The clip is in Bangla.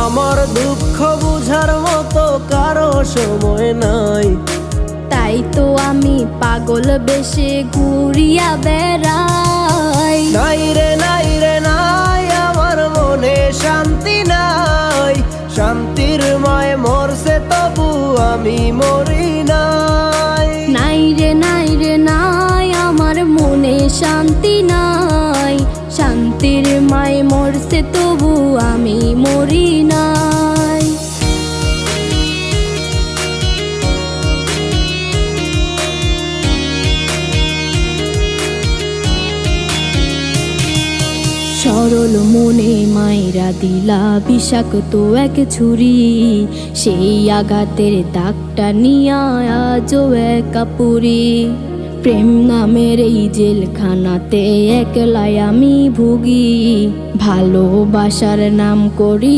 আমার দুঃখ বুঝার মতো কারো সময় নাই, তাই তো আমি পাগল বেশে ঘুরিয়া বেড়াই। নাই রে নাই রে নাই, আমার মনে শান্তি নাই, শান্তির মায় মরছে তবু আমি মরি নাই। নাই রে নাই রে নাই, আমার মনে শান্তি নাই, শান্তির মায় মরছে তবু আমি মরি নাই। সরল মনে মাইরা দিলা বিষাক্ত এক ছুরি, সেই আঘাতের দাগটা নিয়া আজও একা পুরি। প্রেম নামের এই জেলখানাতে একলাই আমি ভুগি, ভালোবাসার নাম করিয়া